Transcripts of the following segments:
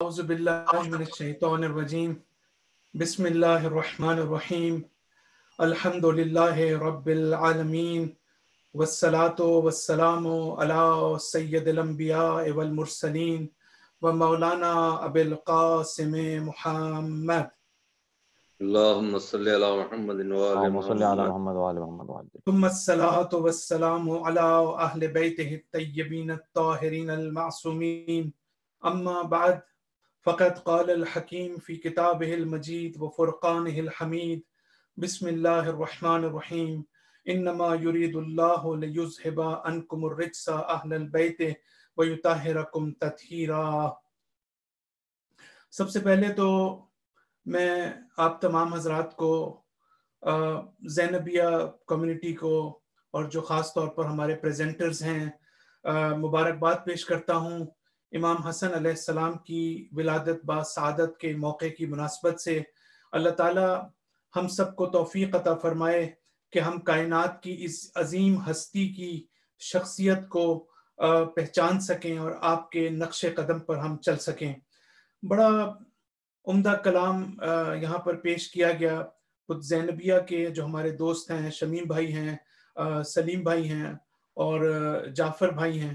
أعوذ بالله من الشيطان الرجيم بسم الله الرحمن الرحيم الحمد لله رب العالمين والصلاة والسلام على سيد الأنبياء والمرسلين ومولانا أبي القاسم محمد اللهم صل على محمد وآل اللهم صل على محمد محمد وآل محمد وعلى ثم الصلاة والسلام على أهل بيته الطيبين الطاهرين المعصومين أما بعد فقد قال الحكيم في كتابه المجيد وفرقانه الحميد بسم الله الرحمن الرحيم إنما يريد الله ليذهب عنكم الرجس أهل البيت ويطهركم تطهيرا. سب سے پہلے تو میں آپ تمام حضرات کو زینبیہ کمیونٹی کو اور جو خاص طور پر ہمارے پریزنٹرز ہیں مبارکباد پیش کرتا ہوں. امام حسن علیہ السلام کی ولادت با سعادت کے موقع کی مناسبت سے اللہ تعالی ہم سب کو توفیق عطا فرمائے کہ ہم کائنات کی اس عظیم ہستی کی شخصیت کو پہچان سکیں اور آپ کے نقش قدم پر ہم چل سکیں. بڑا عمدہ کلام یہاں پر پیش کیا گیا. خود زینبیہ کے جو ہمارے دوست ہیں، شمیم بھائی ہیں، سلیم بھائی ہیں اور جعفر بھائی ہیں،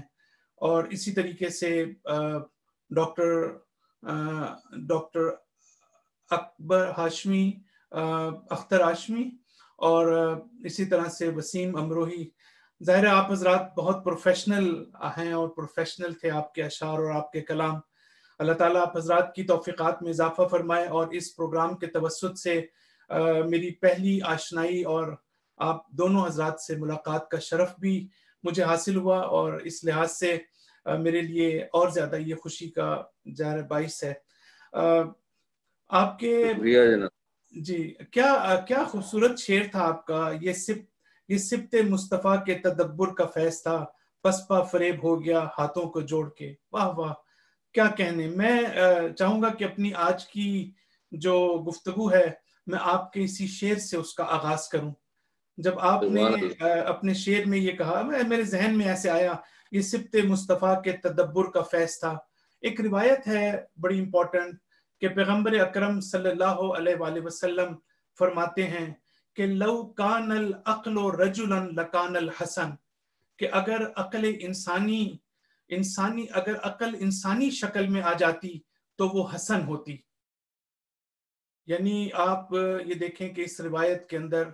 اور اسی طریقے سے ڈاکٹر اکبر ہاشمی، اختر ہاشمی، اور اسی طرح سے وسیم امروہی. ظاہر ہے آپ حضرات بہت پروفیشنل ہیں اور پروفیشنل تھے. آپ کے اشعار اور آپ کے کلام، اللہ تعالیٰ آپ حضرات کی توفیقات میں اضافہ فرمائے. اور اس پروگرام کے توسط سے میری پہلی آشنائی اور آپ دونوں حضرات سے ملاقات کا شرف بھی مجھے حاصل ہوا، اور اس لحاظ سے میرے لیے اور زیادہ یہ خوشی کا ظاہر باعث ہے. آپ کے جی کیا خوبصورت شعر تھا آپ کا. یہ سبت مصطفیٰ کے تدبر کا فیض تھا، پسپا فریب ہو گیا ہاتھوں کو جوڑ کے. واہ واہ، کیا کہنے. میں چاہوں گا کہ اپنی آج کی جو گفتگو ہے میں آپ کے اسی شعر سے اس کا آغاز کروں. جب آپ نے اپنے شعر میں یہ کہا، میرے ذہن میں ایسے آیا، یہ سبت مصطفیٰ کے تدبر کا فیض تھا. ایک روایت ہے بڑی امپورٹنٹ کہ پیغمبر اکرم صلی اللہ علیہ وآلہ وسلم فرماتے ہیں کہ لو کان العقل رجلا لکان الحسن، کہ اگر عقل انسانی شکل میں آ جاتی تو وہ حسن ہوتی. یعنی آپ یہ دیکھیں کہ اس روایت کے اندر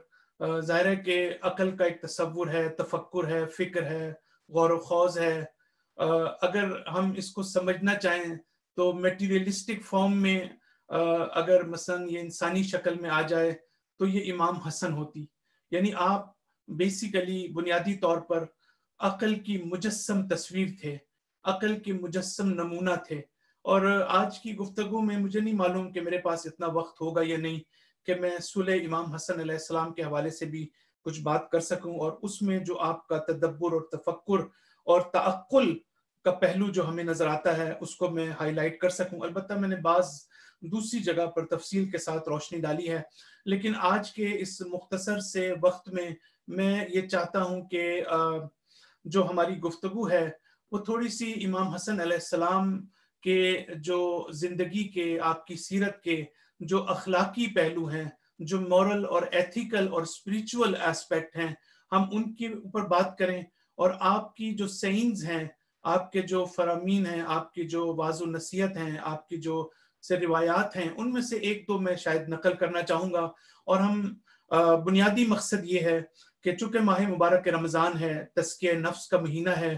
ظاہر ہے کہ عقل کا ایک تصور ہے، تفکر ہے، فکر ہے، غور و خوض ہے. اگر ہم اس کو سمجھنا چاہیں تو میٹیریلسٹک فارم میں اگر مثلا یہ انسانی شکل میں آ جائے تو یہ امام حسن ہوتی. یعنی آپ بیسیکلی بنیادی طور پر عقل کی مجسم تصویر تھے، عقل کی مجسم نمونہ تھے. اور آج کی گفتگو میں مجھے نہیں معلوم کہ میرے پاس اتنا وقت ہوگا یا نہیں کہ میں صلح امام حسن علیہ السلام کے حوالے سے بھی کچھ بات کر سکوں، اور اس میں جو آپ کا تدبر اور تفکر اور تعقل کا پہلو جو ہمیں نظر آتا ہے اس کو میں ہائی لائٹ کر سکوں. البتہ میں نے بعض دوسری جگہ پر تفصیل کے ساتھ روشنی ڈالی ہے، لیکن آج کے اس مختصر سے وقت میں یہ چاہتا ہوں کہ جو ہماری گفتگو ہے وہ تھوڑی سی امام حسن علیہ السلام کہ جو زندگی کے، آپ کی سیرت کے جو اخلاقی پہلو ہیں، جو مورل اور ایتھیکل اور اسپریچول ایسپیکٹ ہیں، ہم ان کے اوپر بات کریں. اور آپ کی جو سینز ہیں، آپ کے جو فرامین ہیں، آپ کی جو واعظ و نصیحت ہیں، آپ کی جو سے روایات ہیں، ان میں سے ایک دو میں شاید نقل کرنا چاہوں گا. اور ہم بنیادی مقصد یہ ہے کہ چونکہ ماہ مبارک رمضان ہے، تزکیہ نفس کا مہینہ ہے،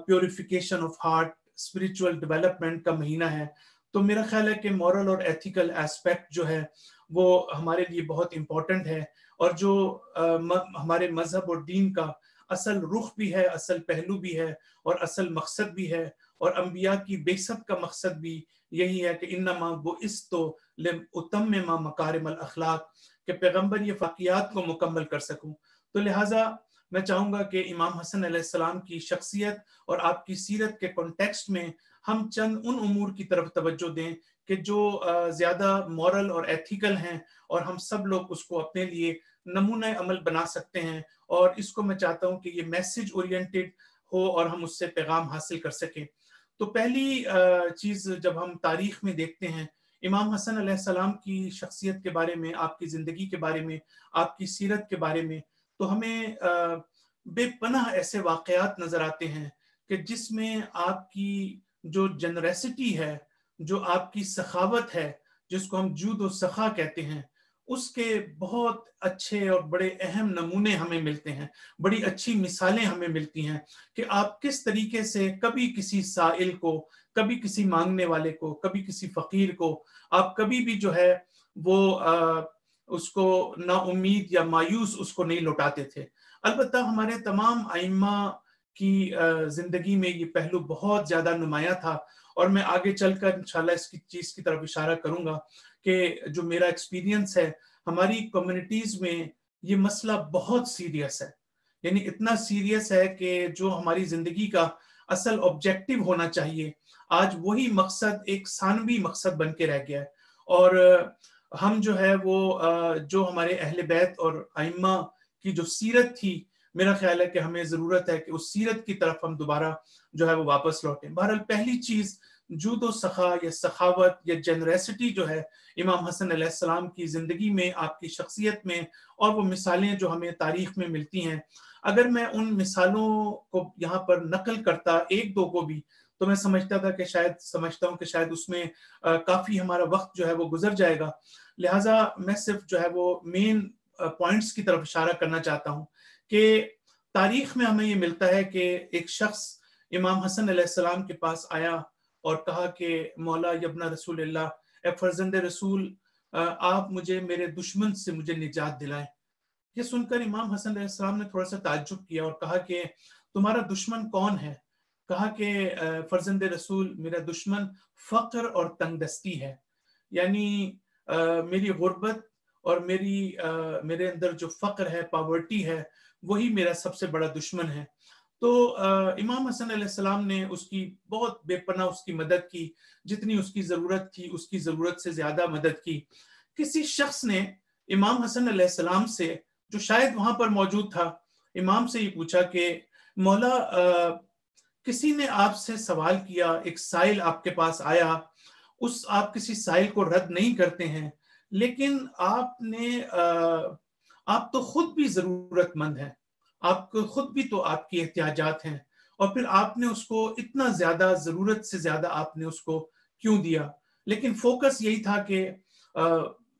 purification of heart, spiritual development کا مہینہ ہے، تو میرا خیال ہے کہ مورل اور ایتھیکل ایسپیکٹ جو ہے وہ ہمارے لیے بہت امپورٹنٹ ہے، اور جو ہمارے مذہب اور دین کا اصل رخ بھی ہے، اصل پہلو بھی ہے، اور اصل مقصد بھی ہے. اور انبیاء کی بعثت کا مقصد بھی یہی ہے کہ انما بعثت لاتمم مکارم الاخلاق، کہ پیغمبر یہ واقعات کو مکمل کر سکوں. تو لہٰذا میں چاہوں گا کہ امام حسن علیہ السلام کی شخصیت اور آپ کی سیرت کے کانٹیکسٹ میں ہم چند ان امور کی طرف توجہ دیں کہ جو زیادہ مورل اور ایتھیکل ہیں، اور ہم سب لوگ اس کو اپنے لیے نمونہ عمل بنا سکتے ہیں. اور اس کو میں چاہتا ہوں کہ یہ میسج اورینٹڈ ہو اور ہم اس سے پیغام حاصل کر سکیں. تو پہلی چیز جب ہم تاریخ میں دیکھتے ہیں امام حسن علیہ السلام کی شخصیت کے بارے میں، آپ کی زندگی کے بارے میں، آپ کی سیرت کے بارے میں، تو ہمیں بے پناہ ایسے واقعات نظر آتے ہیں کہ جس میں آپ کی جو جنریسٹی ہے، جو آپ کی سخاوت ہے، جس کو ہم جود و سخا کہتے ہیں، اس کے بہت اچھے اور بڑے اہم نمونے ہمیں ملتے ہیں، بڑی اچھی مثالیں ہمیں ملتی ہیں کہ آپ کس طریقے سے کبھی کسی سائل کو، کبھی کسی مانگنے والے کو، کبھی کسی فقیر کو آپ کبھی بھی جو ہے وہ اس کو نا امید یا مایوس اس کو نہیں لوٹاتے تھے۔ البتہ ہمارے تمام ائمہ کی زندگی میں یہ پہلو بہت زیادہ نمایاں تھا، اور میں آگے چل کر انشاءاللہ اس کی چیز کی طرف اشارہ کروں گا کہ جو میرا ایکسپیرینس ہے ہماری کمیونٹیز میں یہ مسئلہ بہت سیریس ہے، یعنی اتنا سیریس ہے کہ جو ہماری زندگی کا اصل آبجیکٹو ہونا چاہیے آج وہی مقصد ایک ثانوی مقصد بن کے رہ گیا ہے۔ اور ہم جو ہے وہ جو ہمارے اہل بیت اور ائمہ کی جو سیرت تھی، میرا خیال ہے کہ ہمیں ضرورت ہے کہ اس سیرت کی طرف ہم دوبارہ جو ہے وہ واپس لوٹیں۔ بہرحال پہلی چیز جود و سخا یا سخاوت یا جنریسٹی جو ہے امام حسن علیہ السلام کی زندگی میں، آپ کی شخصیت میں، اور وہ مثالیں جو ہمیں تاریخ میں ملتی ہیں، اگر میں ان مثالوں کو یہاں پر نقل کرتا ایک دو کو بھی، تو میں سمجھتا ہوں کہ شاید اس میں کافی ہمارا وقت جو ہے وہ گزر جائے گا، لہٰذا میں صرف جو ہے وہ مین پوائنٹس کی طرف اشارہ کرنا چاہتا ہوں کہ تاریخ میں ہمیں یہ ملتا ہے کہ ایک شخص امام حسن علیہ السلام کے پاس آیا اور کہا کہ مولا یبن رسول اللہ، اے فرزند رسول، آپ مجھے میرے دشمن سے مجھے نجات دلائیں۔ یہ سن کر امام حسن علیہ السلام نے تھوڑا سا تعجب کیا اور کہا کہ تمہارا دشمن کون ہے؟ کہا کہ فرزند رسول، میرا دشمن فقر اور تنگ دستی ہے، یعنی میری غربت اور میرے اندر جو فقر ہے، پاورٹی ہے، وہی میرا سب سے بڑا دشمن ہے۔ تو امام حسن علیہ السلام نے اس کی بہت بے پناہ اس کی مدد کی، جتنی اس کی ضرورت تھی اس کی ضرورت سے زیادہ مدد کی۔ کسی شخص نے امام حسن علیہ السلام سے، جو شاید وہاں پر موجود تھا، امام سے یہ پوچھا کہ مولا کسی نے آپ سے سوال کیا، ایک سائل آپ کے پاس آیا، آپ کسی سائل کو رد نہیں کرتے ہیں، لیکن آپ تو خود بھی ضرورت مند ہیں، آپ کو خود بھی تو آپ کی احتیاجات ہیں، اور پھر آپ نے اس کو اتنا زیادہ، ضرورت سے زیادہ آپ نے اس کو کیوں دیا؟ لیکن فوکس یہی تھا کہ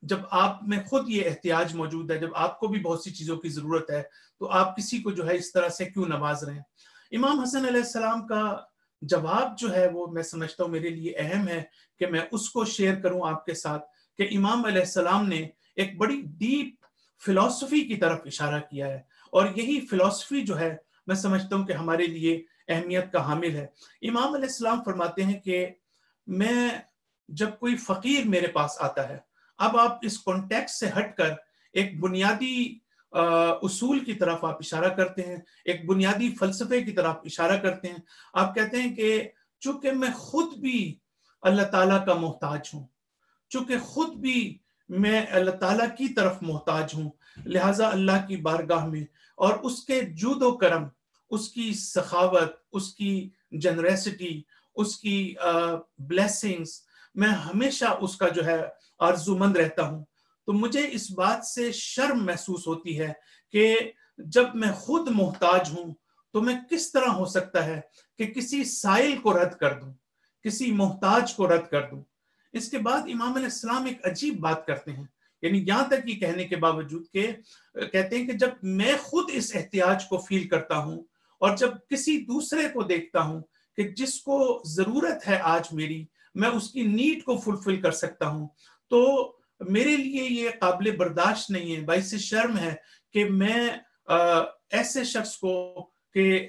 جب آپ میں خود یہ احتیاج موجود ہے، جب آپ کو بھی بہت سی چیزوں کی ضرورت ہے، تو آپ کسی کو جو ہے اس طرح سے کیوں نواز رہے ہیں؟ امام حسن علیہ السلام کا جواب جو ہے وہ میں سمجھتا ہوں میرے لیے اہم ہے کہ میں اس کو شیئر کروں آپ کے ساتھ، کہ امام علیہ السلام نے ایک بڑی ڈیپ فلسفی کی طرف اشارہ کیا ہے، اور یہی فلسفی جو ہے میں سمجھتا ہوں کہ ہمارے لیے اہمیت کا حامل ہے۔ امام علیہ السلام فرماتے ہیں کہ میں جب کوئی فقیر میرے پاس آتا ہے، اب آپ اس کانٹیکسٹ سے ہٹ کر ایک بنیادی اصول کی طرف آپ اشارہ کرتے ہیں، ایک بنیادی فلسفے کی طرف اشارہ کرتے ہیں۔ آپ کہتے ہیں کہ چونکہ میں خود بھی اللہ تعالیٰ کا محتاج ہوں، چونکہ خود بھی میں اللہ تعالیٰ کی طرف محتاج ہوں، لہٰذا اللہ کی بارگاہ میں اور اس کے جود و کرم، اس کی سخاوت، اس کی جنریسٹی، اس کی بلیسنگز، میں ہمیشہ اس کا جو ہے آرزو مند رہتا ہوں۔ تو مجھے اس بات سے شرم محسوس ہوتی ہے کہ جب میں خود محتاج ہوں تو میں کس طرح ہو سکتا ہے کہ کسی سائل کو رد کر دوں، کسی محتاج کو رد کر دوں۔ اس کے بعد امام علیہ السلام ایک عجیب بات کرتے ہیں، یعنی یہاں تک یہ کہنے کے باوجود کہ کہتے ہیں کہ جب میں خود اس احتیاج کو فیل کرتا ہوں، اور جب کسی دوسرے کو دیکھتا ہوں کہ جس کو ضرورت ہے آج میری، میں اس کی نیڈ کو فلفل کر سکتا ہوں، تو میرے لیے یہ قابل برداشت نہیں ہے، باعث شرم ہے کہ میں ایسے شخص کو کہ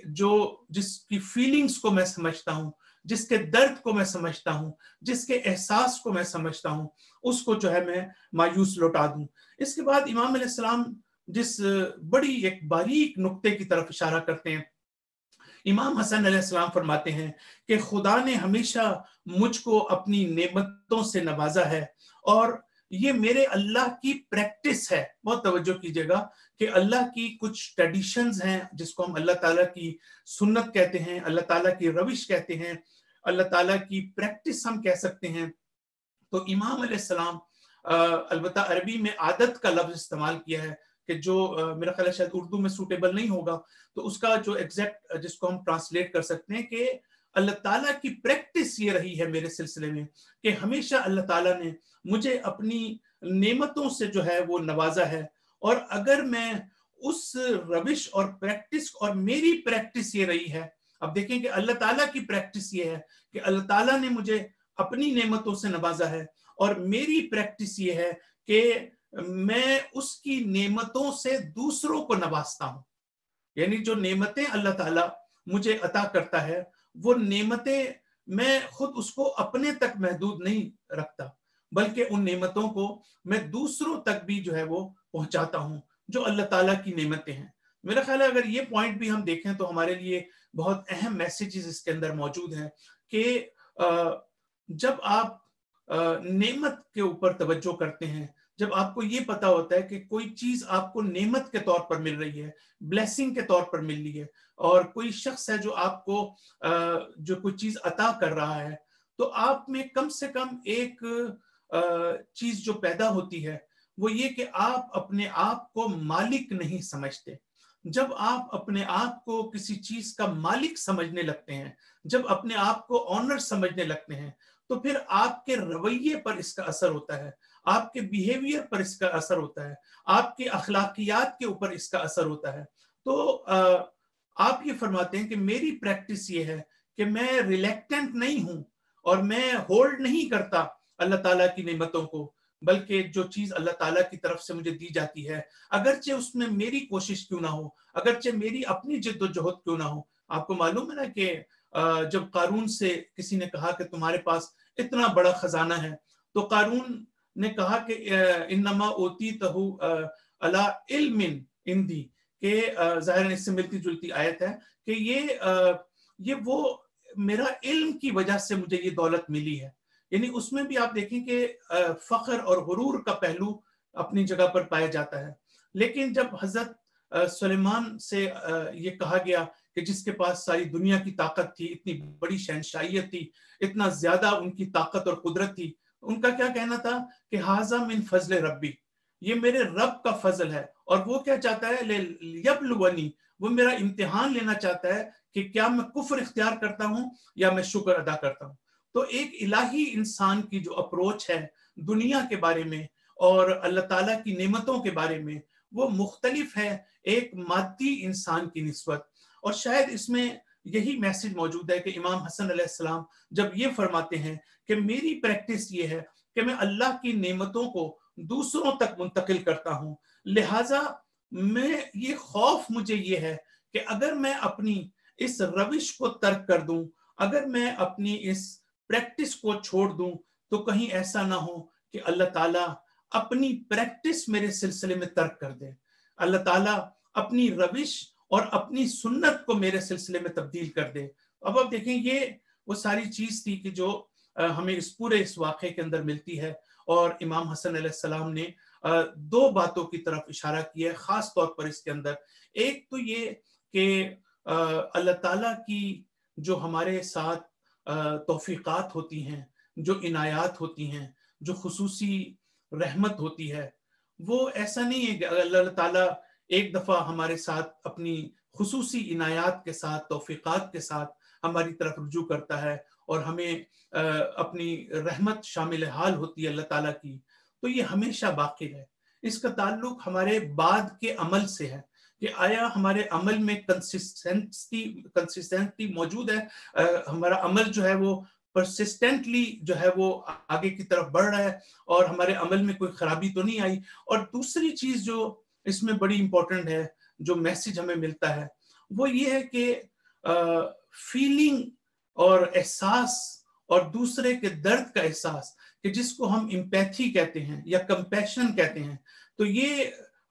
جس کی فیلنگز کو میں سمجھتا ہوں، جس کے درد کو میں سمجھتا ہوں، جس کے احساس کو میں سمجھتا ہوں، اس کو جو ہے میں مایوس لوٹا دوں۔ اس کے بعد امام علیہ السلام جس بڑی ایک باریک نقطے کی طرف اشارہ کرتے ہیں، امام حسن علیہ السلام فرماتے ہیں کہ خدا نے ہمیشہ مجھ کو اپنی نعمتوں سے نوازا ہے، اور یہ میرے اللہ کی پریکٹس ہے۔ بہت توجہ کیجئے گا کہ اللہ کی کچھ ٹریڈیشنز ہیں جس کو ہم اللہ تعالیٰ کی سنت کہتے ہیں، اللہ تعالیٰ کی روش کہتے ہیں، اللہ تعالیٰ کی پریکٹس ہم کہہ سکتے ہیں تو امام علیہ السلام البتہ عربی میں عادت کا لفظ استعمال کیا ہے کہ جو میرا خیال ہے شاید اردو میں سوٹیبل نہیں ہوگا، تو اس کا جو ایگزیکٹ جس کو ہم ٹرانسلیٹ کر سکتے ہیں کہ اللہ تعالیٰ کی پریکٹس یہ رہی ہے میرے سلسلے میں کہ ہمیشہ اللہ تعالیٰ نے مجھے اپنی نعمتوں سے جو ہے وہ نوازا ہے، اور اگر میں اس روش اور پریکٹس، اور میری پریکٹس یہ رہی ہے، اب دیکھیں کہ اللہ تعالیٰ کی پریکٹس یہ ہے کہ اللہ تعالیٰ نے مجھے اپنی نعمتوں سے نوازا ہے، اور میری پریکٹس یہ ہے کہ میں اس کی نعمتوں سے دوسروں کو نوازتا ہوں. یعنی جو نعمتیں اللہ تعالیٰ مجھے عطا کرتا ہے وہ نعمتیں میں خود اس کو اپنے تک محدود نہیں رکھتا، بلکہ ان نعمتوں کو میں دوسروں تک بھی جو ہے وہ پہنچاتا ہوں جو اللہ تعالیٰ کی نعمتیں ہیں. میرا خیال ہے اگر یہ پوائنٹ بھی ہم دیکھیں تو ہمارے لیے بہت اہم میسیجز اس کے اندر موجود ہیں کہ جب آپ نعمت کے اوپر توجہ کرتے ہیں، جب آپ کو یہ پتا ہوتا ہے کہ کوئی چیز آپ کو نعمت کے طور پر مل رہی ہے، بلیسنگ کے طور پر مل رہی ہے، اور کوئی شخص ہے جو آپ کو جو کوئی چیز عطا کر رہا ہے، تو آپ میں کم سے کم ایک چیز جو پیدا ہوتی ہے وہ یہ کہ آپ اپنے آپ کو مالک نہیں سمجھتے. جب آپ اپنے آپ کو کسی چیز کا مالک سمجھنے لگتے ہیں، جب اپنے آپ کو آنر سمجھنے لگتے ہیں، تو پھر آپ کے رویے پر اس کا اثر ہوتا ہے، آپ کے بیہیویئر پر اس کا اثر ہوتا ہے، آپ کے اخلاقیات کے اوپر اس کا اثر ہوتا ہے. تو آپ یہ فرماتے ہیں کہ میری پریکٹس یہ ہے کہ میں ریلیکٹنٹ نہیں ہوں اور میں ہولڈ نہیں کرتا اللہ تعالیٰ کی نعمتوں کو، بلکہ جو چیز اللہ تعالیٰ کی طرف سے مجھے دی جاتی ہے اگرچہ اس میں میری کوشش کیوں نہ ہو، اگرچہ میری اپنی جد و جہد کیوں نہ ہو. آپ کو معلوم ہے نا کہ جب قارون سے کسی نے کہا کہ تمہارے پاس اتنا بڑا خزانہ ہے، تو قارون نے کہا کہ انما اوتیتہ علی علم عندی، کہ ظاہراً اس سے ملتی جلتی آیت ہے کہ یہ وہ میرا علم کی وجہ سے مجھے یہ دولت ملی ہے. یعنی اس میں بھی آپ دیکھیں کہ فخر اور غرور کا پہلو اپنی جگہ پر پایا جاتا ہے. لیکن جب حضرت سلیمان سے یہ کہا گیا کہ جس کے پاس ساری دنیا کی طاقت تھی، اتنی بڑی شہنشاہیت تھی، اتنا زیادہ ان کی طاقت اور قدرت تھی، ان کا کیا کہنا تھا کہ ھذا من فضل ربی، یہ میرے رب کا فضل ہے. اور وہ کیا چاہتا ہے، لیبلونی، وہ میرا امتحان لینا چاہتا ہے کہ کیا میں کفر اختیار کرتا ہوں یا میں شکر ادا کرتا ہوں. تو ایک الہی انسان کی جو اپروچ ہے دنیا کے بارے میں اور اللہ تعالیٰ کی نعمتوں کے بارے میں، وہ مختلف ہے ایک مادی انسان کی نسبت. اور شاید اس میں یہی میسج موجود ہے کہ امام حسن علیہ السلام جب یہ فرماتے ہیں کہ میری پریکٹس یہ ہے کہ میں اللہ کی نعمتوں کو دوسروں تک منتقل کرتا ہوں، لہٰذا میں یہ خوف مجھے یہ ہے کہ اگر میں اپنی اس روش کو ترک کر دوں، اگر میں اپنی اس پریکٹس کو چھوڑ دوں، تو کہیں ایسا نہ ہو کہ اللہ تعالیٰ اپنی پریکٹس میرے سلسلے میں ترک کر دے، اللہ تعالیٰ اپنی روش اور اپنی سنت کو میرے سلسلے میں تبدیل کر دے. اب آپ دیکھیں یہ وہ ساری چیز تھی کہ جو ہمیں اس پورے اس واقعے کے اندر ملتی ہے. اور امام حسن علیہ السلام نے دو باتوں کی طرف اشارہ کیا ہے خاص طور پر اس کے اندر. ایک تو یہ کہ اللہ تعالیٰ کی جو ہمارے ساتھ توفیقات ہوتی ہیں، جو عنایات ہوتی ہیں، جو خصوصی رحمت ہوتی ہے، وہ ایسا نہیں ہے کہ اللہ تعالیٰ ایک دفعہ ہمارے ساتھ اپنی خصوصی عنایات کے ساتھ، توفیقات کے ساتھ ہماری طرف رجوع کرتا ہے اور ہمیں اپنی رحمت شامل حال ہوتی ہے اللہ تعالیٰ کی، تو یہ ہمیشہ باقی ہے. اس کا تعلق ہمارے بعد کے عمل سے ہے کہ آیا ہمارے عمل میں کنسسٹنسی موجود ہے، ہمارا عمل جو ہے وہ پرسسٹنٹلی جو ہے وہ آگے کی طرف بڑھ رہا ہے اور ہمارے عمل میں کوئی خرابی تو نہیں آئی. اور دوسری چیز جو اس میں بڑی امپورٹنٹ ہے، جو میسج ہمیں ملتا ہے، وہ یہ ہے کہ فیلنگ اور احساس اور دوسرے کے درد کا احساس، کہ جس کو ہم امپیتھی کہتے ہیں یا کمپیشن کہتے ہیں، تو یہ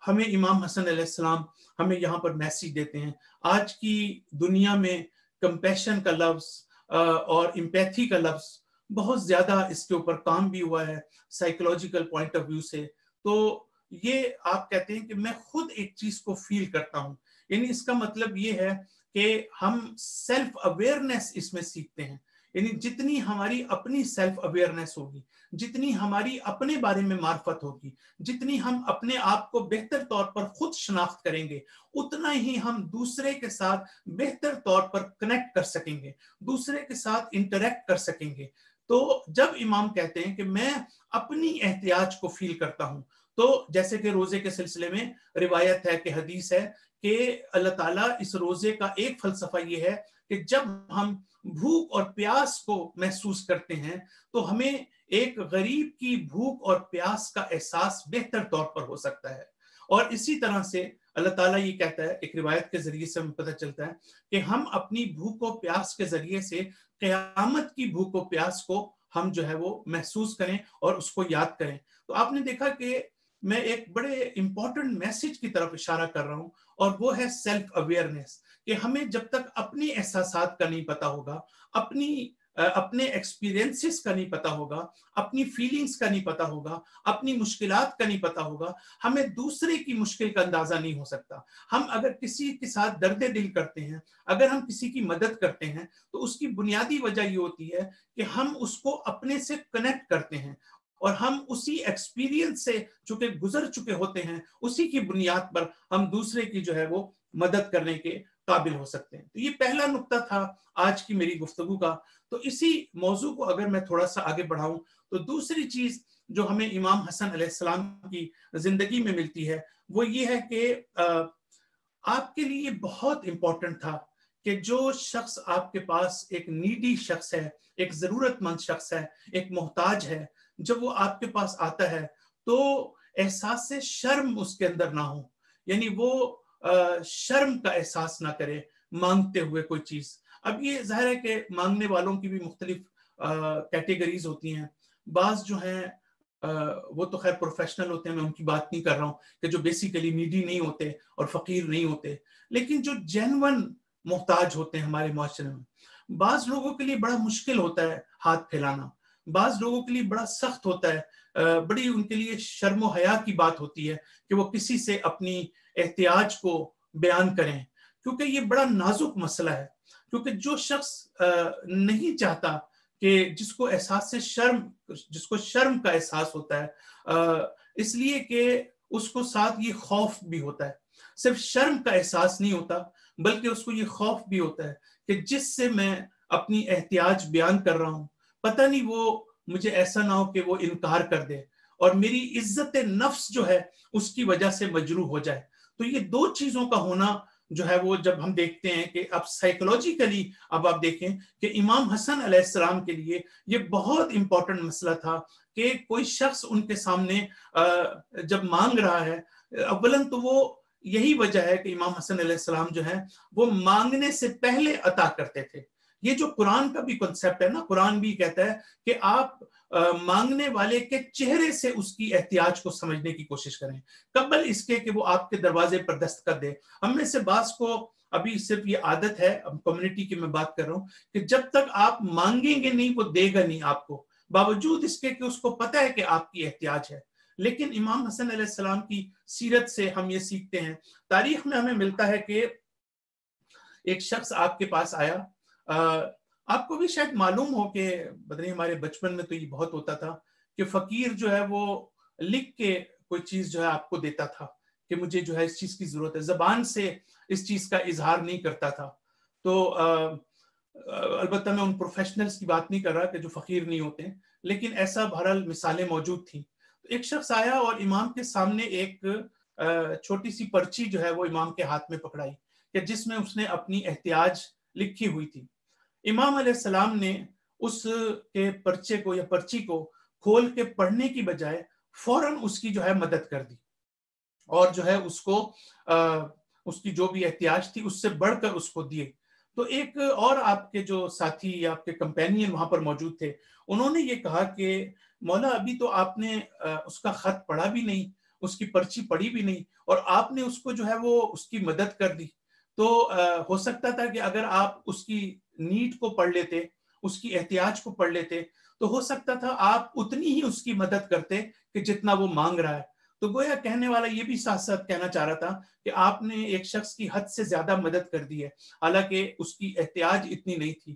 ہمیں امام حسن علیہ السلام ہمیں یہاں پر میسج دیتے ہیں. آج کی دنیا میں کمپیشن کا لفظ اور امپیتھی کا لفظ بہت زیادہ اس کے اوپر کام بھی ہوا ہے سائیکولوجیکل پوائنٹ آف ویو سے. تو یہ آپ کہتے ہیں کہ میں خود ایک چیز کو فیل کرتا ہوں، یعنی اس کا مطلب یہ ہے کہ ہم سیلف اویئرنیس اس میں سیکھتے ہیں. یعنی جتنی ہماری اپنی سیلف اویئرنیس ہوگی، جتنی ہماری اپنے بارے میں معرفت ہوگی، جتنی ہم اپنے آپ کو بہتر طور پر خود شناخت کریں گے، اتنا ہی ہم دوسرے کے ساتھ بہتر طور پر کنیکٹ کر سکیں گے، دوسرے کے ساتھ انٹریکٹ کر سکیں گے۔ تو جب امام کہتے ہیں کہ میں اپنی احتیاج کو فیل کرتا ہوں، تو جیسے کہ روزے کے سلسلے میں روایت ہے کہ حدیث ہے کہ اللہ تعالیٰ اس روزے کا ایک فلسفہ یہ ہے کہ جب ہم بھوک اور پیاس کو محسوس کرتے ہیں تو ہمیں ایک غریب کی بھوک اور پیاس کا احساس بہتر طور پر ہو سکتا ہے۔ اور اسی طرح سے اللہ تعالیٰ یہ کہتا ہے، ایک روایت کے ذریعے سے ہمیں پتہ چلتا ہے کہ ہم اپنی بھوک و پیاس کے ذریعے سے قیامت کی بھوک و پیاس کو ہم جو ہے وہ محسوس کریں اور اس کو یاد کریں۔ تو آپ نے دیکھا کہ میں ایک بڑے امپورٹنٹ میسج کی طرف اشارہ کر رہا ہوں، اور وہ ہے سیلف اویئرنیس، کہ ہمیں جب تک اپنی احساسات کا نہیں پتہ ہوگا، اپنے ایکسپیرینسز کا نہیں پتہ ہوگا، اپنی فیلنگز کا نہیں پتہ ہوگا، اپنی مشکلات کا نہیں پتہ ہوگا، ہمیں دوسرے کی مشکل کا اندازہ نہیں ہو سکتا۔ ہم اگر کسی کے ساتھ درد دل کرتے ہیں، اگر ہم کسی کی مدد کرتے ہیں، تو اس کی بنیادی وجہ یہ ہوتی ہے کہ ہم اس کو اپنے سے کنیکٹ کرتے ہیں، اور ہم اسی ایکسپیرینس سے چونکہ گزر چکے ہوتے ہیں، اسی کی بنیاد پر ہم دوسرے کی جو ہے وہ مدد کرنے کے قابل ہو سکتے ہیں۔ تو یہ پہلا نقطہ تھا آج کی میری گفتگو کا۔ تو اسی موضوع کو اگر میں تھوڑا سا آگے بڑھاؤں، تو دوسری چیز جو ہمیں امام حسن علیہ السلام کی زندگی میں ملتی ہے وہ یہ ہے کہ آپ کے لیے بہت امپورٹنٹ تھا کہ جو شخص آپ کے پاس ایک نیڈی شخص ہے، ایک ضرورت مند شخص ہے، ایک محتاج ہے، جب وہ آپ کے پاس آتا ہے تو احساس شرم اس کے اندر نہ ہو، یعنی وہ شرم کا احساس نہ کرے مانگتے ہوئے کوئی چیز۔ اب یہ ظاہر ہے کہ مانگنے والوں کی بھی مختلف کیٹیگریز ہوتی ہیں۔ بعض جو ہیں وہ تو خیر پروفیشنل ہوتے ہیں، میں ان کی بات نہیں کر رہا ہوں، کہ جو بیسیکلی نیڈی نہیں ہوتے اور فقیر نہیں ہوتے، لیکن جو جینون محتاج ہوتے ہیں ہمارے معاشرے میں، بعض لوگوں کے لیے بڑا مشکل ہوتا ہے ہاتھ پھیلانا، بعض لوگوں کے لیے بڑا سخت ہوتا ہے، بڑی ان کے لیے شرم و حیا کی بات ہوتی ہے کہ وہ کسی سے اپنی احتیاج کو بیان کریں، کیونکہ یہ بڑا نازک مسئلہ ہے۔ کیونکہ جو شخص نہیں چاہتا کہ جس کو شرم کا احساس ہوتا ہے، اس لیے کہ اس کو ساتھ یہ خوف بھی ہوتا ہے، صرف شرم کا احساس نہیں ہوتا بلکہ اس کو یہ خوف بھی ہوتا ہے کہ جس سے میں اپنی احتیاج بیان کر رہا ہوں، پتہ نہیں وہ مجھے ایسا نہ ہو کہ وہ انکار کر دے اور میری عزت نفس جو ہے اس کی وجہ سے مجروح ہو جائے۔ تو یہ دو چیزوں کا ہونا جو ہے وہ جب ہم دیکھتے ہیں کہ اب سائیکولوجیکلی اب آپ دیکھیں کہ امام حسن علیہ السلام کے لیے یہ بہت امپورٹنٹ مسئلہ تھا کہ کوئی شخص ان کے سامنے جب مانگ رہا ہے، اولاً تو وہ یہی وجہ ہے کہ امام حسن علیہ السلام جو ہے وہ مانگنے سے پہلے عطا کرتے تھے۔ یہ جو قرآن کا بھی کنسیپٹ ہے نا، قرآن بھی کہتا ہے کہ آپ مانگنے والے کے چہرے سے اس کی احتیاج کو سمجھنے کی کوشش کریں قبل اس کے کہ وہ آپ کے دروازے پر دستک دے۔ ہم میں سے بعض کو ابھی صرف یہ عادت ہے، کمیونٹی کی میں بات کر رہا ہوں، کہ جب تک آپ مانگیں گے نہیں وہ دے گا نہیں آپ کو، باوجود اس کے کہ اس کو پتہ ہے کہ آپ کی احتیاج ہے۔ لیکن امام حسن علیہ السلام کی سیرت سے ہم یہ سیکھتے ہیں، تاریخ میں ہمیں ملتا ہے کہ ایک شخص آپ کے پاس آیا، آپ کو بھی شاید معلوم ہو کہ بدنی ہمارے بچپن میں تو یہ بہت ہوتا تھا کہ فقیر جو ہے وہ لکھ کے کوئی چیز جو ہے آپ کو دیتا تھا کہ مجھے جو ہے اس چیز کی ضرورت ہے، زبان سے اس چیز کا اظہار نہیں کرتا تھا۔ تو البتہ میں ان پروفیشنلز کی بات نہیں کر رہا کہ جو فقیر نہیں ہوتے، لیکن ایسا بہرحال مثالیں موجود تھیں۔ تو ایک شخص آیا اور امام کے سامنے ایک چھوٹی سی پرچی جو ہے وہ امام کے ہاتھ میں پکڑائی کہ جس میں اس نے اپنی احتیاج لکھی ہوئی تھی۔ امام علیہ السلام نے اس کے پرچے کو یا پرچی کو کھول کے پڑھنے کی بجائے فوراً اس کی جو ہے مدد کر دی، اور جو ہے اس کو اس کی جو بھی احتیاج تھی اس سے بڑھ کر اس کو دیے۔ تو ایک اور آپ کے جو ساتھی یا آپ کے کمپینین وہاں پر موجود تھے، انہوں نے یہ کہا کہ مولا ابھی تو آپ نے اس کا خط پڑھا بھی نہیں، اس کی پرچی پڑھی بھی نہیں، اور آپ نے اس کو جو ہے وہ اس کی مدد کر دی۔ تو ہو سکتا تھا کہ اگر آپ اس کی نیڈ کو پڑھ لیتے، اس کی احتیاج کو پڑھ لیتے، تو ہو سکتا تھا آپ اتنی ہی اس کی مدد کرتے کہ جتنا وہ مانگ رہا ہے۔ تو گویا کہنے والا یہ بھی ساتھ ساتھ کہنا چاہ رہا تھا کہ آپ نے ایک شخص کی حد سے زیادہ مدد کر دی ہے، حالانکہ اس کی احتیاج اتنی نہیں تھی۔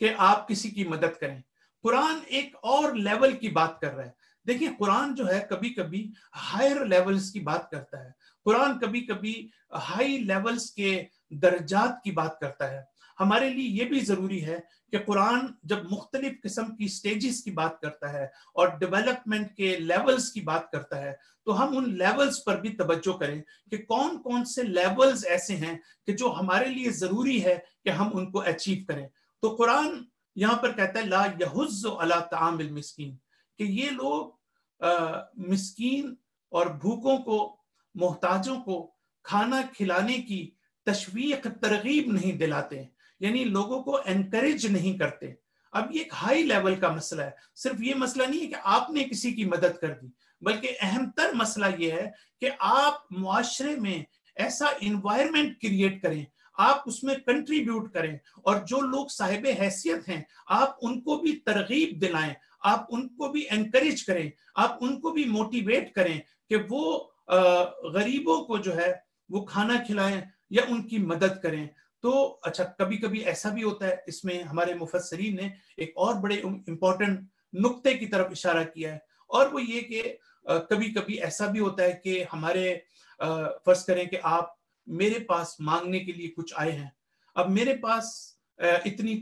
کہ آپ کسی کی مدد کریں. قرآن ایک اور لیول کی بات کر رہا ہے. دیکھیں قرآن جو ہے کبھی کبھی ہائر لیولز کی بات کرتا ہے. قرآن کبھی کبھی ہائی لیولز کے درجات کی بات کرتا ہے. ہمارے لیے یہ بھی ضروری ہے کہ قرآن جب مختلف قسم کی سٹیجز کی بات کرتا ہے اور ڈیولپمنٹ کے لیولز کی بات کرتا ہے تو ہم ان لیولز پر بھی توجہ کریں کہ کون کون سے لیولز ایسے ہیں کہ جو ہمارے لیے ضروری ہے کہ ہم ان کو اچیو کریں. تو قرآن یہاں پر کہتا ہے لا یحض علی طعام المسکین، کہ یہ لوگ مسکین اور بھوکوں کو، محتاجوں کو کھانا کھلانے کی تشویق ترغیب نہیں دلاتے، یعنی لوگوں کو انکریج نہیں کرتے. اب یہ ایک ہائی لیول کا مسئلہ ہے. صرف یہ مسئلہ نہیں ہے کہ آپ نے کسی کی مدد کر دی، بلکہ اہم تر مسئلہ یہ ہے کہ آپ معاشرے میں ایسا انوائرمنٹ کریٹ کریں، آپ اس میں کنٹریبیوٹ کریں، اور جو لوگ صاحب حیثیت ہیں آپ ان کو بھی ترغیب دلائیں، آپ ان کو بھی انکریج کریں، آپ ان کو بھی موٹیویٹ کریں کہ وہ غریبوں کو جو ہے وہ کھانا کھلائیں یا ان کی مدد کریں. تو اچھا کبھی کبھی ایسا بھی ہوتا ہے، اس میں ہمارے مفسرین نے ایک اور بڑے امپورٹنٹ نقطے کی طرف اشارہ کیا ہے، اور وہ یہ کہ کبھی کبھی ایسا بھی ہوتا ہے کہ ہمارے فرض کریں کہ آپ میرے پاس مانگنے کے لیے کچھ آئے ہیں. اب میرے پاس اتنی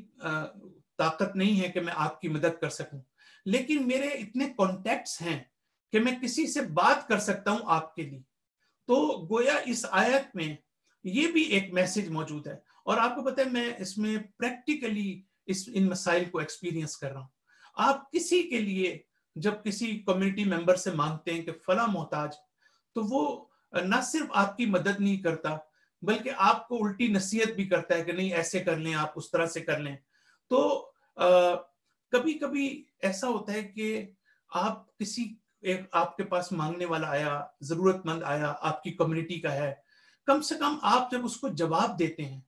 طاقت نہیں ہے کہ میں آپ کی مدد کر سکوں، لیکن میرے اتنے کانٹیکٹس ہیں کہ میں کسی سے بات کر سکتا ہوں آپ کے لیے. تو گویا اس آیت میں یہ بھی ایک میسج موجود ہے، اور آپ کو پتہ ہے میں اس میں پریکٹیکلی ان مسائل کو ایکسپیرینس کر رہا ہوں. آپ کسی کے لیے جب کسی کمیونٹی ممبر سے مانگتے ہیں کہ فلاں محتاج، تو وہ نہ صرف آپ کی مدد نہیں کرتا بلکہ آپ کو الٹی نصیحت بھی کرتا ہے کہ نہیں ایسے کر لیں، آپ اس طرح سے کر لیں. تو کبھی کبھی ایسا ہوتا ہے کہ آپ کسی آپ کے پاس مانگنے والا آیا، ضرورت مند آیا، آپ کی کمیونٹی کا ہے، کم سے کم آپ جب اس کو جواب دیتے ہیں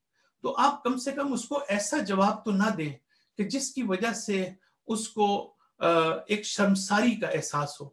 تو آپ کم سے کم اس کو ایسا جواب تو نہ دیں کہ جس کی وجہ سے اس کو ایک شرمساری کا احساس ہو،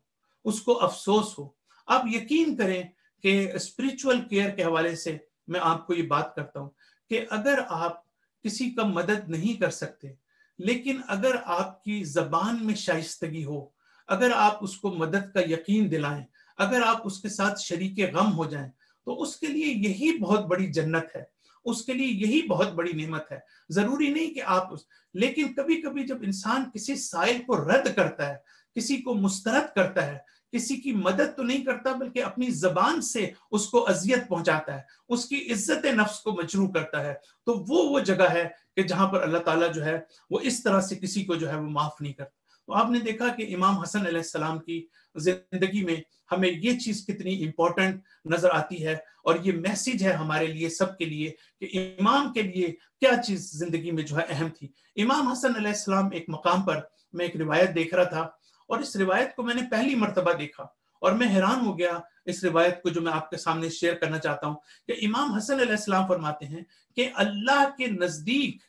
اس کو افسوس ہو. آپ یقین کریں کہ اسپریچول کیئر کے حوالے سے میں آپ کو یہ بات کرتا ہوں کہ اگر آپ کسی کا مدد نہیں کر سکتے، لیکن اگر آپ کی زبان میں شائستگی ہو، اگر آپ اس کو مدد کا یقین دلائیں، اگر آپ اس کے ساتھ شریک غم ہو جائیں، تو اس کے لیے یہی بہت بڑی جنت ہے، اس کے لیے یہی بہت بڑی نعمت ہے. ضروری نہیں کہ آپ لیکن کبھی کبھی جب انسان کسی سائل کو رد کرتا ہے، کسی کو مسترد کرتا ہے، کسی کی مدد تو نہیں کرتا بلکہ اپنی زبان سے اس کو اذیت پہنچاتا ہے، اس کی عزت نفس کو مجروح کرتا ہے، تو وہ جگہ ہے کہ جہاں پر اللہ تعالیٰ جو ہے وہ اس طرح سے کسی کو جو ہے وہ معاف نہیں کرتا. تو آپ نے دیکھا کہ امام حسن علیہ السلام کی زندگی میں ہمیں یہ چیز کتنی امپورٹنٹ نظر آتی ہے، اور یہ میسیج ہے ہمارے لیے سب کے لیے کہ امام کے لیے کیا چیز زندگی میں جو ہے اہم تھی. امام حسن علیہ السلام ایک مقام پر، میں ایک روایت دیکھ رہا تھا، اور اس روایت کو میں نے پہلی مرتبہ دیکھا اور میں حیران ہو گیا. اس روایت کو جو میں آپ کے سامنے شیئر کرنا چاہتا ہوں کہ امام حسن علیہ السلام فرماتے ہیں کہ اللہ کے نزدیک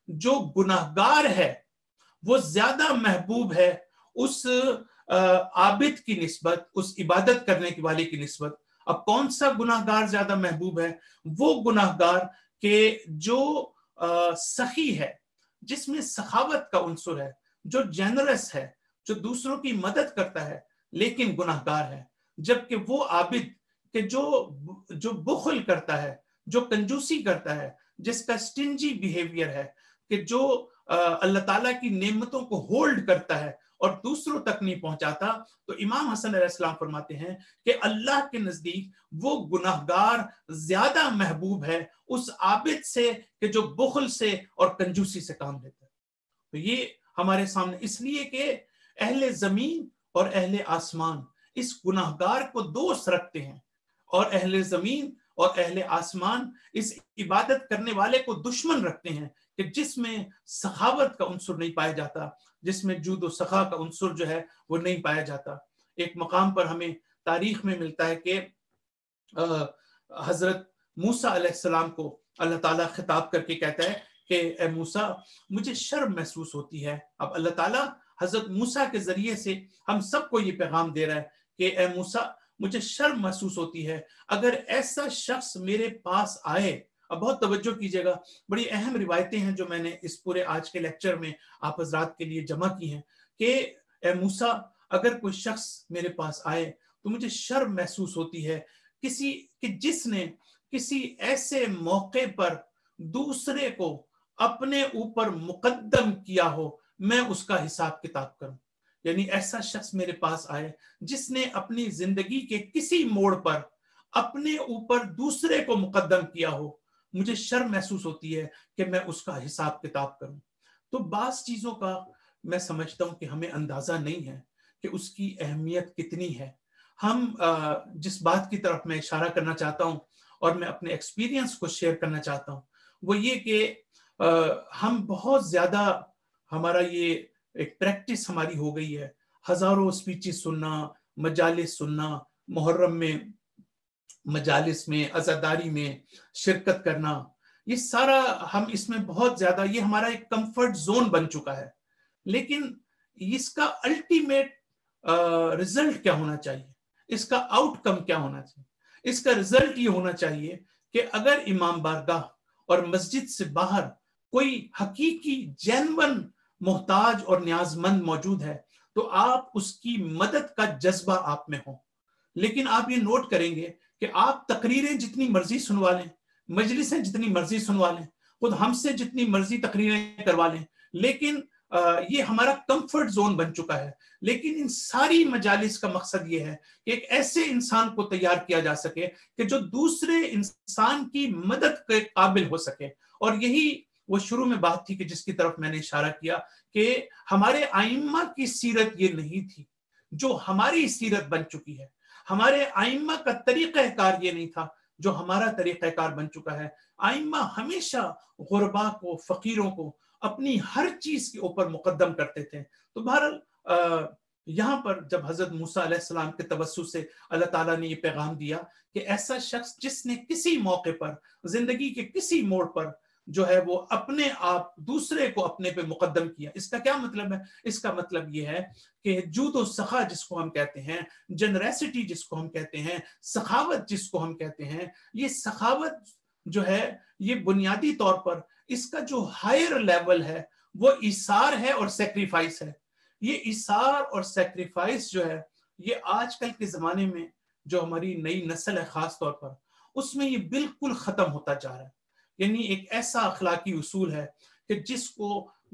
جو گناہگار ہے وہ زیادہ محبوب ہے اس عابد کی نسبت، اس عبادت کرنے والے کی نسبت. اب کون سا گناہگار زیادہ محبوب ہے؟ وہ گناہگار کہ جو سخی ہے، جس میں سخاوت کا عنصر ہے، جو جنرس ہے، جو دوسروں کی مدد کرتا ہے لیکن گناہگار ہے. جبکہ وہ عابد کہ جو بخل کرتا ہے، جو کنجوسی کرتا ہے، جس کا سٹنجی بیہیویئر ہے، کہ جو اللہ تعالیٰ کی نعمتوں کو ہولڈ کرتا ہے اور دوسروں تک نہیں پہنچاتا، تو امام حسن علیہ السلام فرماتے ہیں کہ اللہ کے نزدیک وہ گناہگار زیادہ محبوب ہے اس عابد سے کہ جو بخل سے اور کنجوسی سے کام لیتا ہے. تو یہ ہمارے سامنے اس لیے کہ اہل زمین اور اہل آسمان اس گناہگار کو دوست رکھتے ہیں، اور اہل زمین اور اہل آسمان اس عبادت کرنے والے کو دشمن رکھتے ہیں کہ جس میں سخاوت کا عنصر نہیں پایا جاتا، جس میں جود و سخا کا عنصر جو ہے وہ نہیں پایا جاتا. ایک مقام پر ہمیں تاریخ میں ملتا ہے کہ حضرت موسیٰ علیہ السلام کو اللہ تعالیٰ خطاب کر کے کہتا ہے کہ اے موسیٰ مجھے شرم محسوس ہوتی ہے. اب اللہ تعالیٰ حضرت موسیٰ کے ذریعے سے ہم سب کو یہ پیغام دے رہا ہے کہ اے موسیٰ مجھے شرم محسوس ہوتی ہے اگر ایسا شخص میرے پاس آئے اب بہت توجہ کیجیے گا، بڑی اہم روایتیں ہیں جو میں نے اس پورے آج کے لیکچر میں آپ حضرات کے لیے جمع کی ہیں کہ اے موسیٰ، اگر کوئی شخص میرے پاس آئے تو مجھے شرم محسوس ہوتی ہے جس نے کسی ایسے موقع پر دوسرے کو اپنے اوپر مقدم کیا ہو، میں اس کا حساب کتاب کروں۔ یعنی ایسا شخص میرے پاس آئے جس نے اپنی زندگی کے کسی موڑ پر اپنے اوپر دوسرے کو مقدم کیا ہو، مجھے شرم محسوس ہوتی ہے کہ میں اس کا حساب کتاب کروں۔ تو بعض چیزوں کا میں سمجھتا ہوں کہ ہمیں اندازہ نہیں ہے کہ اس کی اہمیت کتنی ہے۔ ہم جس بات کی طرف میں اشارہ کرنا چاہتا ہوں اور میں اپنے ایکسپیرینس کو شیئر کرنا چاہتا ہوں وہ یہ کہ ہم بہت زیادہ، ہمارا یہ ایک پریکٹس ہماری ہو گئی ہے، ہزاروں سپیچز سننا، مجالس سننا، محرم میں مجالس میں عزاداری میں شرکت کرنا، یہ سارا ہم اس میں بہت زیادہ، یہ ہمارا ایک کمفرٹ زون بن چکا ہے۔ لیکن اس کا الٹیمیٹ رزلٹ کیا ہونا چاہیے، اس کا آؤٹ کم کیا ہونا چاہیے؟ اس کا رزلٹ یہ ہونا چاہیے کہ اگر امام بارگاہ اور مسجد سے باہر کوئی حقیقی جینون محتاج اور نیاز مند موجود ہے تو آپ اس کی مدد کا جذبہ آپ میں ہو۔ لیکن آپ یہ نوٹ کریں گے کہ آپ تقریریں جتنی مرضی سنوا لیں، مجلسیں جتنی مرضی سنوا لیں، خود ہم سے جتنی مرضی تقریریں کروا لیں، لیکن یہ ہمارا کمفرٹ زون بن چکا ہے۔ لیکن ان ساری مجالس کا مقصد یہ ہے کہ ایک ایسے انسان کو تیار کیا جا سکے کہ جو دوسرے انسان کی مدد کے قابل ہو سکے۔ اور یہی وہ شروع میں بات تھی کہ جس کی طرف میں نے اشارہ کیا کہ ہمارے ائمہ کی سیرت یہ نہیں تھی جو ہماری سیرت بن چکی ہے، ہمارے ائمہ کا طریقہ کار یہ نہیں تھا جو ہمارا طریقہ کار بن چکا ہے۔ ائمہ ہمیشہ غربا کو، فقیروں کو اپنی ہر چیز کے اوپر مقدم کرتے تھے۔ تو بہرحال یہاں پر جب حضرت موسیٰ علیہ السلام کے توسط سے اللہ تعالیٰ نے یہ پیغام دیا کہ ایسا شخص جس نے کسی موقع پر، زندگی کے کسی موڑ پر جو ہے وہ اپنے آپ دوسرے کو اپنے پہ مقدم کیا، اس کا کیا مطلب ہے؟ اس کا مطلب یہ ہے کہ جود و سخا جس کو ہم کہتے ہیں، جنریسٹی جس کو ہم کہتے ہیں، سخاوت جس کو ہم کہتے ہیں، یہ سخاوت جو ہے یہ بنیادی طور پر اس کا جو ہائر لیول ہے وہ ایثار ہے اور سیکریفائس ہے۔ یہ ایثار اور سیکریفائس جو ہے یہ آج کل کے زمانے میں جو ہماری نئی نسل ہے خاص طور پر، اس میں یہ بالکل ختم ہوتا جا رہا ہے۔ یعنی ایک ایسا اخلاقی اصول ہے کہ جس کو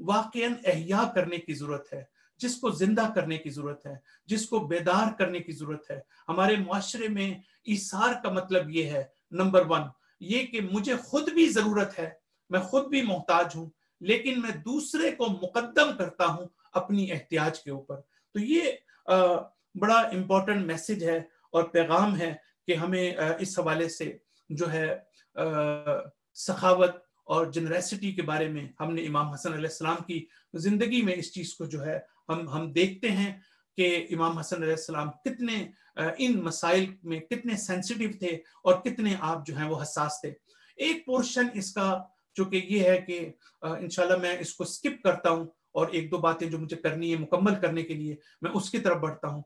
واقعاً احیاء کرنے کی ضرورت ہے، جس کو زندہ کرنے کی ضرورت ہے، جس کو بیدار کرنے کی ضرورت ہے۔ ہمارے معاشرے میں ایثار کا مطلب یہ ہے، نمبر 1 یہ کہ مجھے خود بھی ضرورت ہے، میں خود بھی محتاج ہوں، لیکن میں دوسرے کو مقدم کرتا ہوں اپنی احتیاج کے اوپر۔ تو یہ بڑا امپورٹنٹ میسج ہے اور پیغام ہے کہ ہمیں اس حوالے سے جو ہے سخاوت اور جنریسٹی کے بارے میں ہم نے امام حسن علیہ السلام کی زندگی میں اس چیز کو جو ہے ہم دیکھتے ہیں کہ امام حسن علیہ السلام کتنے ان مسائل میں کتنے سینسیٹیو تھے اور کتنے آپ جو ہیں وہ حساس تھے۔ ایک پورشن اس کا جو کہ یہ ہے کہ انشاءاللہ میں اس کو سکپ کرتا ہوں اور ایک دو باتیں جو مجھے کرنی ہے مکمل کرنے کے لیے میں اس کی طرف بڑھتا ہوں،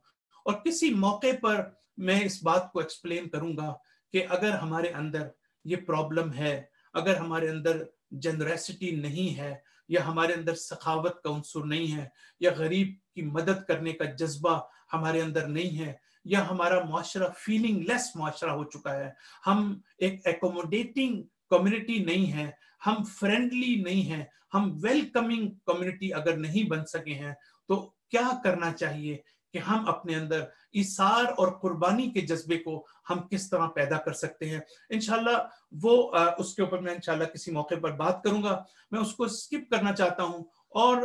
اور کسی موقع پر میں اس بات کو ایکسپلین کروں گا کہ اگر ہمارے اندر یہ پرابلم ہے، اگر ہمارے اندر جنریسٹی نہیں ہے، یا ہمارے اندر سخاوت کا عنصر نہیں ہے، یا غریب کی مدد کرنے کا جذبہ ہمارے اندر نہیں ہے، یا ہمارا معاشرہ فیلنگ لیس معاشرہ ہو چکا ہے، ہم ایک ایکوموڈیٹنگ کمیونٹی نہیں ہے، ہم فرینڈلی نہیں ہیں، ہم ویلکمنگ کمیونٹی اگر نہیں بن سکے ہیں، تو کیا کرنا چاہیے کہ ہم اپنے اندر ایثار اور قربانی کے جذبے کو ہم کس طرح پیدا کر سکتے ہیں۔ انشاءاللہ وہ اس کے اوپر میں انشاءاللہ کسی موقع پر بات کروں گا۔ میں اس کو سکپ کرنا چاہتا ہوں اور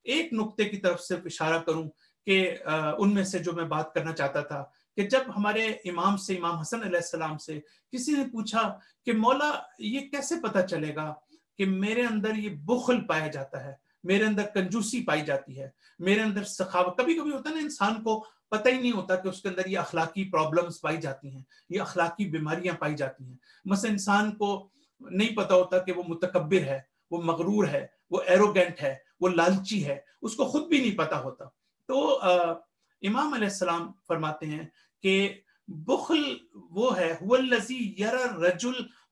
ایک نقطے کی طرف صرف اشارہ کروں کہ ان میں سے جو میں بات کرنا چاہتا تھا کہ جب ہمارے امام سے، امام حسن علیہ السلام سے کسی نے پوچھا کہ مولا یہ کیسے پتہ چلے گا کہ میرے اندر یہ بخل پایا جاتا ہے، میرے اندر کنجوسی پائی جاتی ہے، میرے اندر سخاوت، کبھی کبھی ہوتا ہے نا انسان کو پتہ ہی نہیں ہوتا کہ اس کے اندر یہ اخلاقی پرابلمز پائی جاتی ہیں، یہ اخلاقی بیماریاں پائی جاتی ہیں۔ مثلا انسان کو نہیں پتا ہوتا کہ وہ متکبر ہے، وہ مغرور ہے، وہ ایروگینٹ ہے، وہ لالچی ہے، اس کو خود بھی نہیں پتا ہوتا۔ تو امام علیہ السلام فرماتے ہیں کہ بخل وہ ہے، هو الذی یری الرجل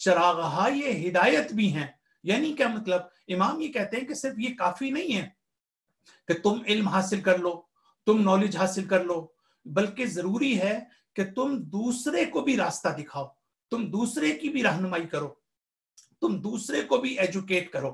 چراغہائے ہدایت بھی ہیں. یعنی کیا مطلب؟ امام یہ کہتے ہیں کہ صرف یہ کافی نہیں ہے کہ تم علم حاصل کر لو، تم نالج حاصل کر لو، بلکہ ضروری ہے کہ تم دوسرے کو بھی راستہ دکھاؤ، تم دوسرے کی بھی رہنمائی کرو، تم دوسرے کو بھی ایجوکیٹ کرو.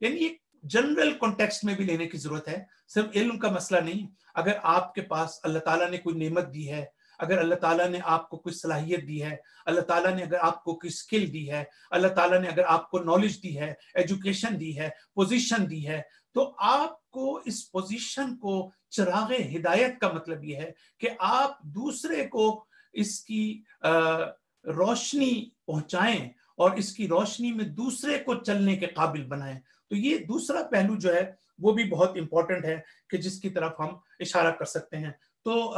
یعنی یہ جنرل کانٹیکسٹ میں بھی لینے کی ضرورت ہے، صرف علم کا مسئلہ نہیں. اگر آپ کے پاس اللہ تعالیٰ نے کوئی نعمت دی ہے، اگر اللہ تعالیٰ نے آپ کو کوئی صلاحیت دی ہے، اللہ تعالیٰ نے اگر آپ کو کوئی سکل دی ہے، اللہ تعالیٰ نے اگر آپ کو نالج دی ہے، ایجوکیشن دی ہے، پوزیشن دی ہے، تو آپ کو اس پوزیشن کو چراغ ہدایت کا مطلب یہ ہے کہ آپ دوسرے کو اس کی روشنی پہنچائیں اور اس کی روشنی میں دوسرے کو چلنے کے قابل بنائیں. تو یہ دوسرا پہلو جو ہے وہ بھی بہت امپورٹنٹ ہے کہ جس کی طرف ہم اشارہ کر سکتے ہیں. تو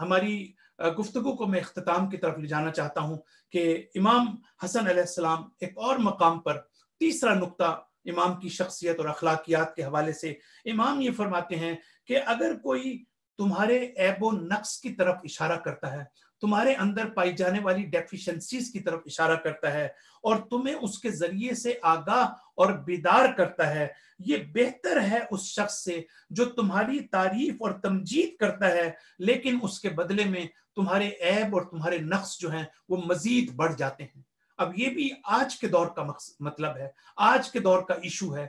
ہماری گفتگو کو میں اختتام کی طرف لے جانا چاہتا ہوں کہ امام حسن علیہ السلام ایک اور مقام پر تیسرا نقطہ امام کی شخصیت اور اخلاقیات کے حوالے سے امام یہ فرماتے ہیں کہ اگر کوئی تمہارے عیب و نقص کی طرف اشارہ کرتا ہے، تمہارے اندر پائی جانے والی ڈیفیشنسیز کی طرف اشارہ کرتا ہے اور تمہیں اس کے ذریعے سے آگاہ اور بیدار کرتا ہے، یہ بہتر ہے اس شخص سے جو تمہاری تعریف اور تمجید کرتا ہے لیکن اس کے بدلے میں تمہارے عیب اور تمہارے نقص جو ہیں وہ مزید بڑھ جاتے ہیں. اب یہ بھی آج کے دور کا مطلب ہے، آج کے دور کا ایشو ہے.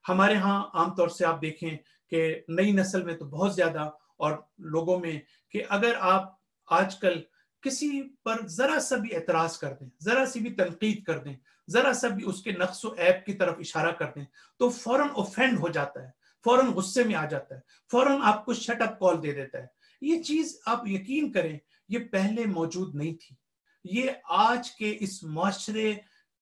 ہمارے ہاں عام طور سے آپ دیکھیں کہ نئی نسل میں تو بہت زیادہ، اور لوگوں میں، کہ اگر آپ آج کل کسی پر ذرا سا بھی اعتراض کر دیں، ذرا سی بھی تنقید کر دیں، ذرا سا بھی اس کے نقص و عیب کی طرف اشارہ کر دیں تو فوراً اوفینڈ ہو جاتا ہے، فوراً غصے میں آ جاتا ہے، فوراً آپ کو شٹ اپ کال دے دیتا ہے. یہ چیز آپ یقین کریں یہ پہلے موجود نہیں تھی. یہ آج کے اس معاشرے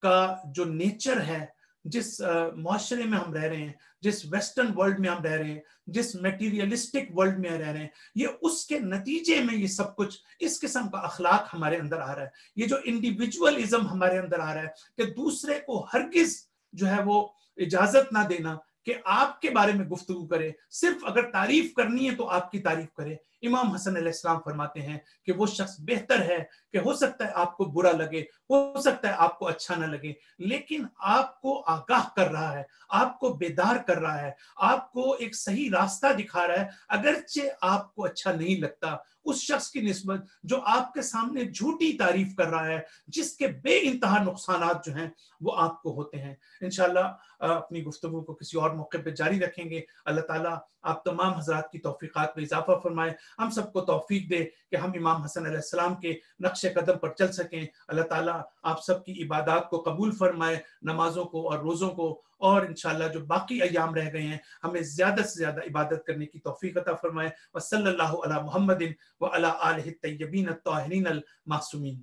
کا جو نیچر ہے، جس معاشرے میں ہم رہ رہے ہیں، جس ویسٹرن ورلڈ میں ہم رہ رہے ہیں، جس میٹیریلسٹک ورلڈ میں رہ رہے ہیں، یہ اس کے نتیجے میں یہ سب کچھ اس قسم کا اخلاق ہمارے اندر آ رہا ہے. یہ جو انڈیویجولزم ہمارے اندر آ رہا ہے کہ دوسرے کو ہرگز جو ہے وہ اجازت نہ دینا کہ آپ کے بارے میں گفتگو کرے، صرف اگر تعریف کرنی ہے تو آپ کی تعریف کرے. امام حسن علیہ السلام فرماتے ہیں کہ وہ شخص بہتر ہے کہ ہو سکتا ہے آپ کو برا لگے، ہو سکتا ہے آپ کو اچھا نہ لگے، لیکن آپ کو آگاہ کر رہا ہے، آپ کو بیدار کر رہا ہے، آپ کو ایک صحیح راستہ دکھا رہا ہے، اگرچہ آپ کو اچھا نہیں لگتا اس شخص کی نسبت جو آپ کے سامنے جھوٹی تعریف کر رہا ہے، جس کے بے انتہا نقصانات جو ہیں وہ آپ کو ہوتے ہیں. انشاءاللہ اپنی گفتگو کو کسی اور موقع پہ جاری رکھیں گے. اللہ تعالیٰ آپ تمام حضرات کی توفیقات میں اضافہ فرمائے، ہم سب کو توفیق دے کہ ہم امام حسن علیہ السلام کے نقش قدم پر چل سکیں. اللہ تعالیٰ آپ سب کی عبادات کو قبول فرمائے، نمازوں کو اور روزوں کو، اور انشاءاللہ جو باقی ایام رہ گئے ہیں ہمیں زیادہ سے زیادہ عبادت کرنے کی توفیق عطا فرمائے. وصلی اللہ علی محمد وعلی آلہ الطیبین الطاہرین المعصومین.